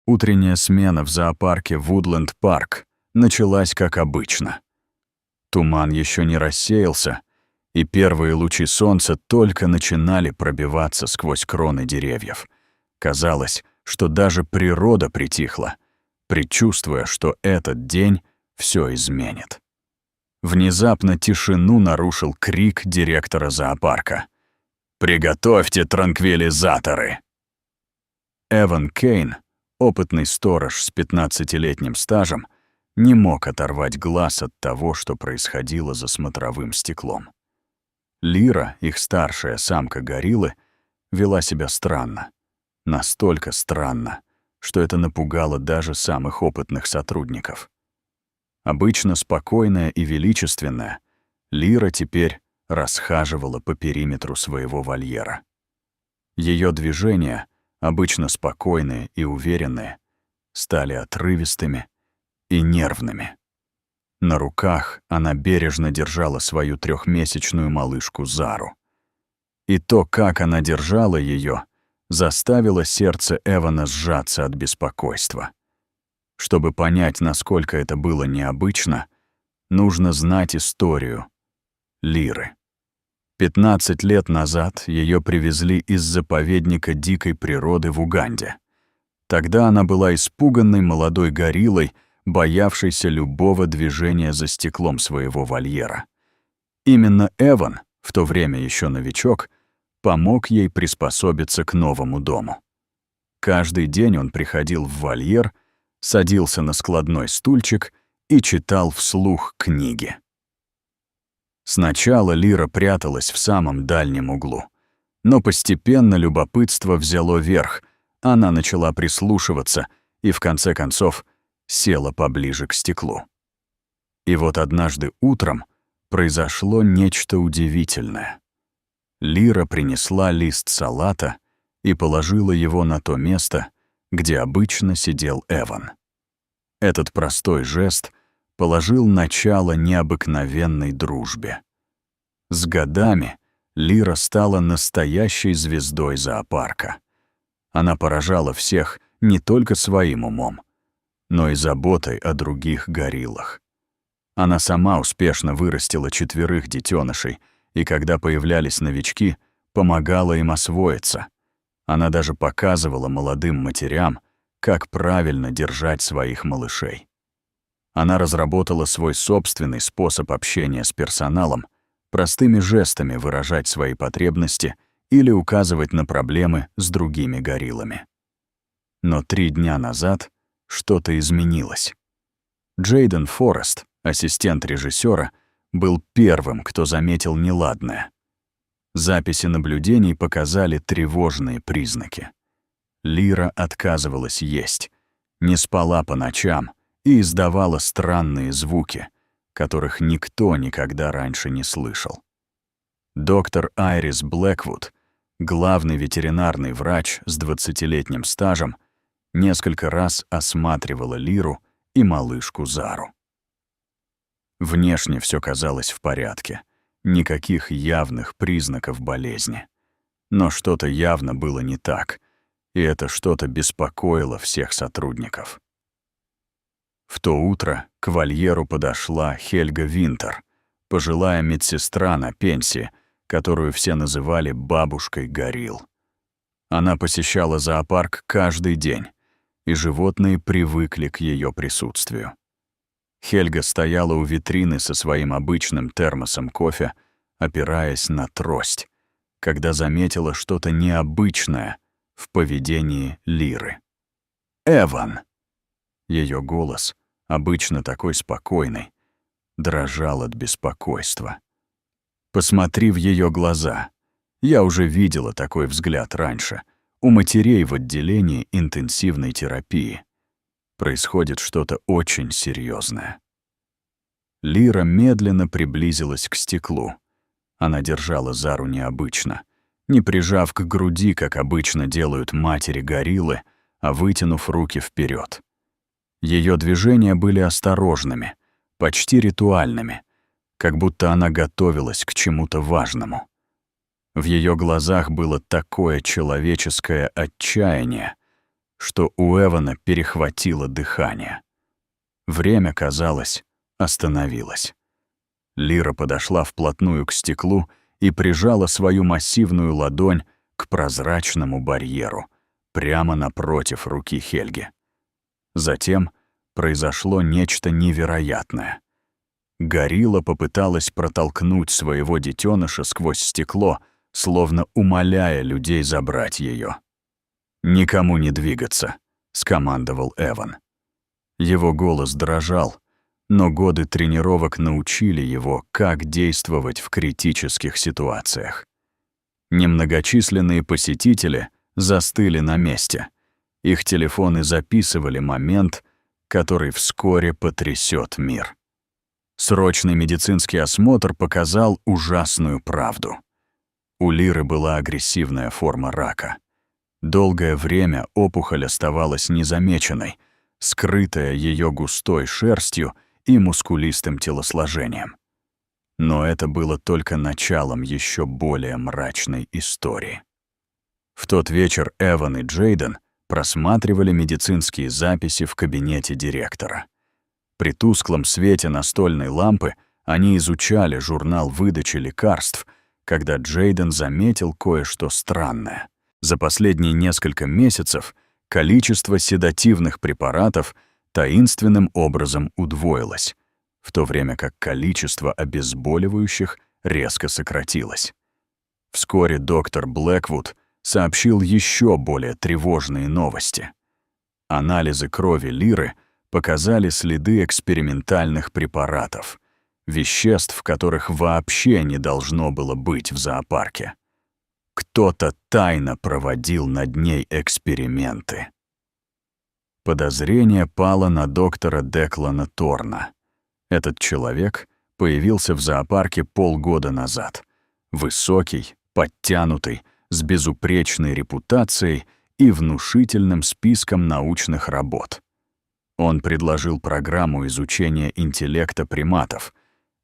Утренняя смена в зоопарке Вудленд-парк началась как обычно. Туман еще не рассеялся, и первые лучи солнца только начинали пробиваться сквозь кроны деревьев. Казалось, что даже природа притихла, предчувствуя, что этот день все изменит. Внезапно тишину нарушил крик директора зоопарка. «Приготовьте транквилизаторы!» Эван Кейн, опытный сторож с 15-летним стажем, не мог оторвать глаз от того, что происходило за смотровым стеклом. Лира, их старшая самка гориллы, вела себя странно. Настолько странно, что это напугало даже самых опытных сотрудников. Обычно спокойная и величественная, Лира теперь расхаживала по периметру своего вольера. Ее движения, обычно спокойные и уверенные, стали отрывистыми и нервными. На руках она бережно держала свою 3-месячную малышку Зару. И то, как она держала ее, заставило сердце Эвана сжаться от беспокойства. Чтобы понять, насколько это было необычно, нужно знать историю Лиры. 15 лет назад ее привезли из заповедника дикой природы в Уганде. Тогда она была испуганной молодой гориллой, боявшейся любого движения за стеклом своего вольера. Именно Эван, в то время еще новичок, помог ей приспособиться к новому дому. Каждый день он приходил в вольер, садился на складной стульчик и читал вслух книги. Сначала Лира пряталась в самом дальнем углу, но постепенно любопытство взяло верх, она начала прислушиваться и, в конце концов, села поближе к стеклу. И вот однажды утром произошло нечто удивительное. Лира принесла лист салата и положила его на то место, где обычно сидел Эван. Этот простой жест положил начало необыкновенной дружбе. С годами Лира стала настоящей звездой зоопарка. Она поражала всех не только своим умом, но и заботой о других гориллах. Она сама успешно вырастила 4 детенышей, и когда появлялись новички, помогала им освоиться. Она даже показывала молодым матерям, как правильно держать своих малышей. Она разработала свой собственный способ общения с персоналом, простыми жестами выражать свои потребности или указывать на проблемы с другими гориллами. Но 3 дня назад что-то изменилось. Джейден Форест, ассистент режиссера, был первым, кто заметил неладное. Записи наблюдений показали тревожные признаки. Лира отказывалась есть, не спала по ночам и издавала странные звуки, которых никто никогда раньше не слышал. Доктор Айрис Блэквуд, главный ветеринарный врач с 20-летним стажем, несколько раз осматривала Лиру и малышку Зару. Внешне все казалось в порядке, никаких явных признаков болезни. Но что-то явно было не так, и это что-то беспокоило всех сотрудников. В то утро к вольеру подошла Хельга Винтер, пожилая медсестра на пенсии, которую все называли бабушкой горилл. Она посещала зоопарк каждый день, и животные привыкли к ее присутствию. Хельга стояла у витрины со своим обычным термосом кофе, опираясь на трость, когда заметила что-то необычное в поведении Лиры. «Эван!» Ее голос, обычно такой спокойный, дрожал от беспокойства. «Посмотри в ее глаза. Я уже видела такой взгляд раньше, у матерей в отделении интенсивной терапии. Происходит что-то очень серьезное». Лира медленно приблизилась к стеклу. Она держала Зару необычно, не прижав к груди, как обычно делают матери-гориллы, а вытянув руки вперед. Ее движения были осторожными, почти ритуальными, как будто она готовилась к чему-то важному. В ее глазах было такое человеческое отчаяние, что у Эвана перехватило дыхание. Время, казалось, остановилось. Лира подошла вплотную к стеклу и прижала свою массивную ладонь к прозрачному барьеру, прямо напротив руки Хельги. Затем произошло нечто невероятное. Горилла попыталась протолкнуть своего детеныша сквозь стекло, словно умоляя людей забрать ее. «Никому не двигаться», — скомандовал Эван. Его голос дрожал, но годы тренировок научили его, как действовать в критических ситуациях. Немногочисленные посетители застыли на месте. Их телефоны записывали момент, который вскоре потрясет мир. Срочный медицинский осмотр показал ужасную правду. У Лиры была агрессивная форма рака. Долгое время опухоль оставалась незамеченной, скрытая ее густой шерстью и мускулистым телосложением. Но это было только началом еще более мрачной истории. В тот вечер Эван и Джейден просматривали медицинские записи в кабинете директора. При тусклом свете настольной лампы они изучали журнал выдачи лекарств, когда Джейден заметил кое-что странное. За последние несколько месяцев количество седативных препаратов таинственным образом удвоилось, в то время как количество обезболивающих резко сократилось. Вскоре доктор Блэквуд сообщил еще более тревожные новости. Анализы крови Лиры показали следы экспериментальных препаратов, веществ, которых вообще не должно было быть в зоопарке. Кто-то тайно проводил над ней эксперименты. Подозрение пало на доктора Деклана Торна. Этот человек появился в зоопарке полгода назад. Высокий, подтянутый, с безупречной репутацией и внушительным списком научных работ. Он предложил программу изучения интеллекта приматов,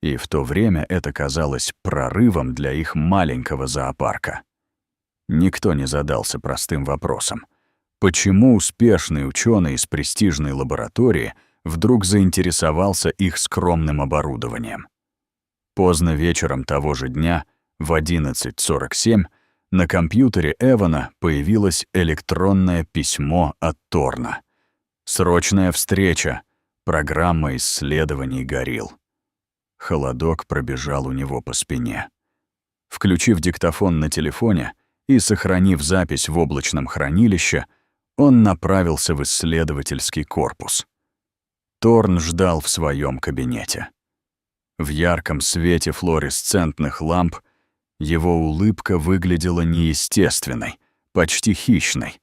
и в то время это казалось прорывом для их маленького зоопарка. Никто не задался простым вопросом: почему успешный ученый из престижной лаборатории вдруг заинтересовался их скромным оборудованием? Поздно вечером того же дня, в 11:47, на компьютере Эвана появилось электронное письмо от Торна. «Срочная встреча. Программа исследований горилл». Холодок пробежал у него по спине. Включив диктофон на телефоне и сохранив запись в облачном хранилище, он направился в исследовательский корпус. Торн ждал в своем кабинете. В ярком свете флуоресцентных ламп его улыбка выглядела неестественной, почти хищной.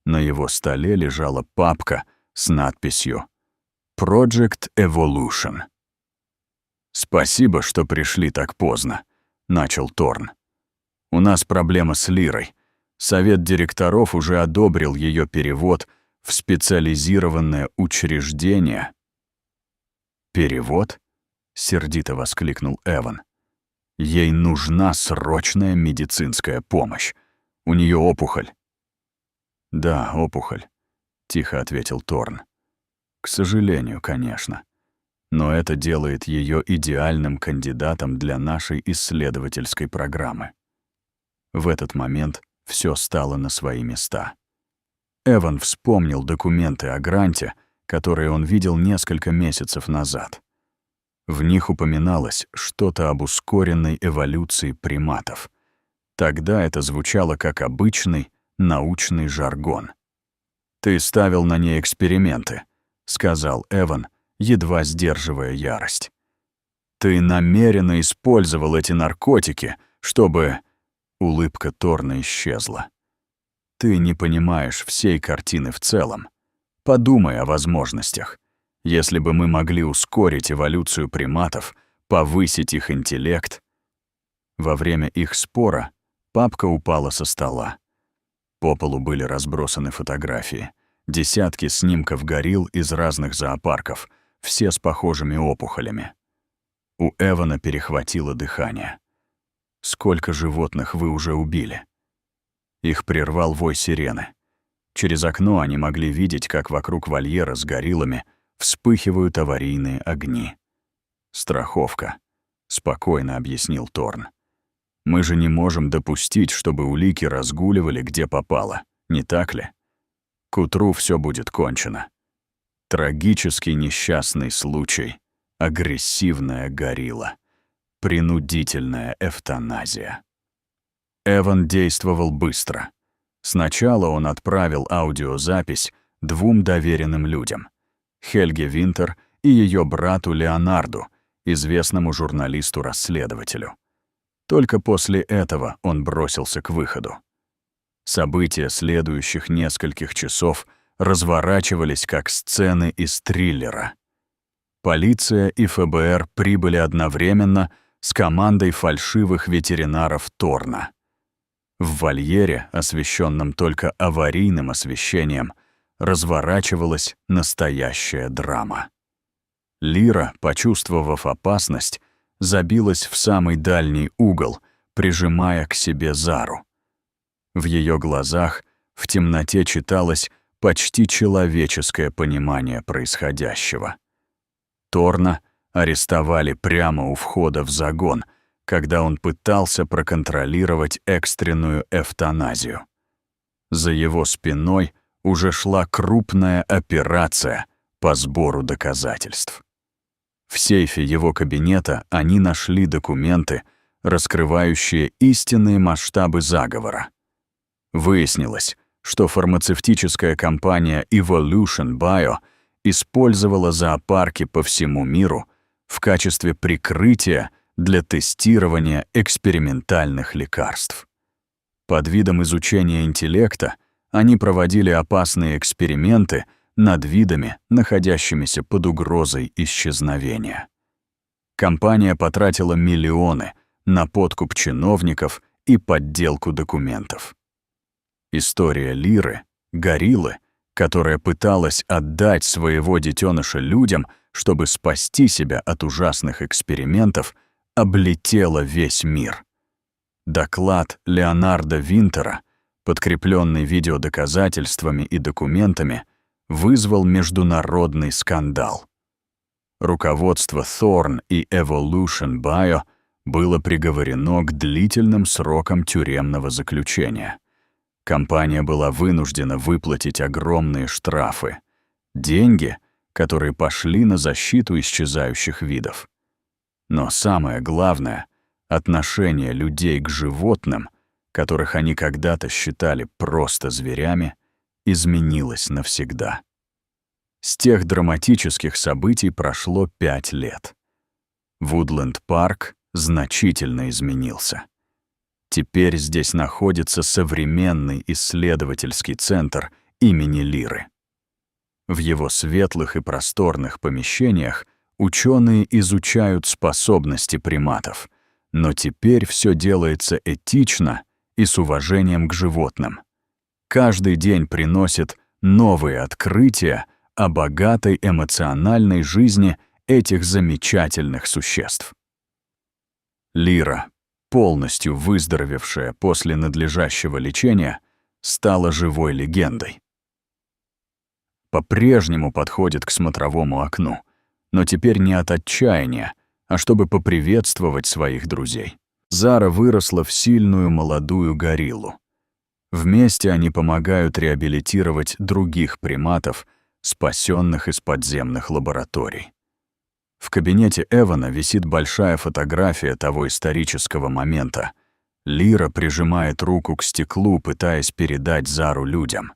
На его столе лежала папка с надписью «Project Evolution». «Спасибо, что пришли так поздно», — начал Торн. «У нас проблема с Лирой. Совет директоров уже одобрил ее перевод в специализированное учреждение». «Перевод?» — сердито воскликнул Эван. «Ей нужна срочная медицинская помощь. У нее опухоль». «Да, опухоль», — тихо ответил Торн. «К сожалению, конечно. Но это делает ее идеальным кандидатом для нашей исследовательской программы». В этот момент все стало на свои места. Эван вспомнил документы о гранте, которые он видел несколько месяцев назад. В них упоминалось что-то об ускоренной эволюции приматов. Тогда это звучало как обычный научный жаргон. «Ты ставил на ней эксперименты», — сказал Эван, едва сдерживая ярость. «Ты намеренно использовал эти наркотики, чтобы...» Улыбка Торна исчезла. «Ты не понимаешь всей картины в целом. Подумай о возможностях. Если бы мы могли ускорить эволюцию приматов, повысить их интеллект...» Во время их спора папка упала со стола. По полу были разбросаны фотографии. Десятки снимков горилл из разных зоопарков, все с похожими опухолями. У Эвана перехватило дыхание. «Сколько животных вы уже убили?» Их прервал вой сирены. Через окно они могли видеть, как вокруг вольера с гориллами вспыхивают аварийные огни. «Страховка», — спокойно объяснил Торн. «Мы же не можем допустить, чтобы улики разгуливали где попало, не так ли? К утру все будет кончено. Трагический несчастный случай, агрессивная горилла, принудительная эвтаназия». Эван действовал быстро. Сначала он отправил аудиозапись 2 доверенным людям — Хельге Винтер и ее брату Леонарду, известному журналисту-расследователю. Только после этого он бросился к выходу. События следующих нескольких часов разворачивались как сцены из триллера. Полиция и ФБР прибыли одновременно с командой фальшивых ветеринаров Торна. В вольере, освещенном только аварийным освещением, разворачивалась настоящая драма. Лира, почувствовав опасность, забилась в самый дальний угол, прижимая к себе Зару. В ее глазах в темноте читалось почти человеческое понимание происходящего. Торна арестовали прямо у входа в загон, когда он пытался проконтролировать экстренную эвтаназию. За его спиной уже шла крупная операция по сбору доказательств. В сейфе его кабинета они нашли документы, раскрывающие истинные масштабы заговора. Выяснилось, что фармацевтическая компания Evolution Bio использовала зоопарки по всему миру в качестве прикрытия для тестирования экспериментальных лекарств. Под видом изучения интеллекта они проводили опасные эксперименты над видами, находящимися под угрозой исчезновения. Компания потратила миллионы на подкуп чиновников и подделку документов. История Лиры, гориллы, которая пыталась отдать своего детеныша людям, чтобы спасти себя от ужасных экспериментов, облетела весь мир. Доклад Леонарда Винтера, подкрепленный видеодоказательствами и документами, вызвал международный скандал. Руководство Thorn и Evolution Bio было приговорено к длительным срокам тюремного заключения. Компания была вынуждена выплатить огромные штрафы. Деньги, которые пошли на защиту исчезающих видов. Но самое главное — отношение людей к животным, которых они когда-то считали просто зверями, изменилось навсегда. С тех драматических событий прошло 5 лет. Вудленд-парк значительно изменился. Теперь здесь находится современный исследовательский центр имени Лиры. В его светлых и просторных помещениях ученые изучают способности приматов, но теперь все делается этично и с уважением к животным. Каждый день приносит новые открытия о богатой эмоциональной жизни этих замечательных существ. Лира, полностью выздоровевшая после надлежащего лечения, стала живой легендой. По-прежнему подходит к смотровому окну, но теперь не от отчаяния, а чтобы поприветствовать своих друзей. Зара выросла в сильную молодую гориллу. Вместе они помогают реабилитировать других приматов, спасенных из подземных лабораторий. В кабинете Эвана висит большая фотография того исторического момента. Лира прижимает руку к стеклу, пытаясь передать Зару людям.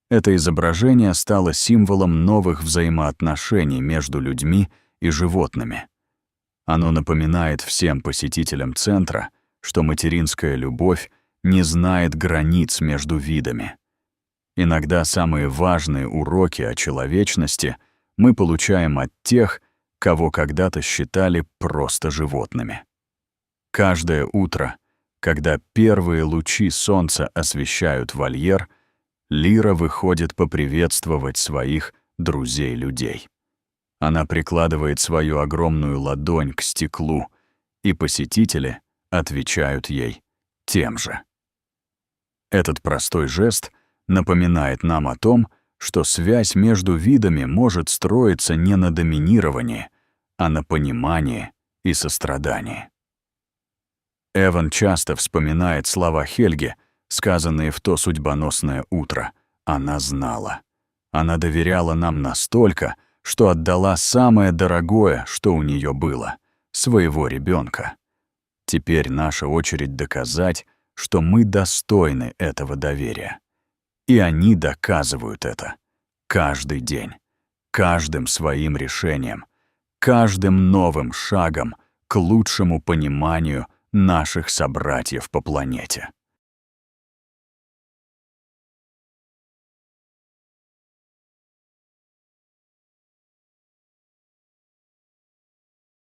Это изображение стало символом новых взаимоотношений между людьми и животными. Оно напоминает всем посетителям центра, что материнская любовь не знает границ между видами. Иногда самые важные уроки о человечности мы получаем от тех, кого когда-то считали просто животными. Каждое утро, когда первые лучи солнца освещают вольер, Лира выходит поприветствовать своих друзей-людей. Она прикладывает свою огромную ладонь к стеклу, и посетители отвечают ей тем же. Этот простой жест напоминает нам о том, что связь между видами может строиться не на доминировании, а на понимании и сострадании. Эван часто вспоминает слова Хельги, сказанные в то судьбоносное утро. Она знала. Она доверяла нам настолько, что отдала самое дорогое, что у нее было — своего ребенка. Теперь наша очередь доказать, что мы достойны этого доверия. И они доказывают это каждый день, каждым своим решением, каждым новым шагом к лучшему пониманию наших собратьев по планете.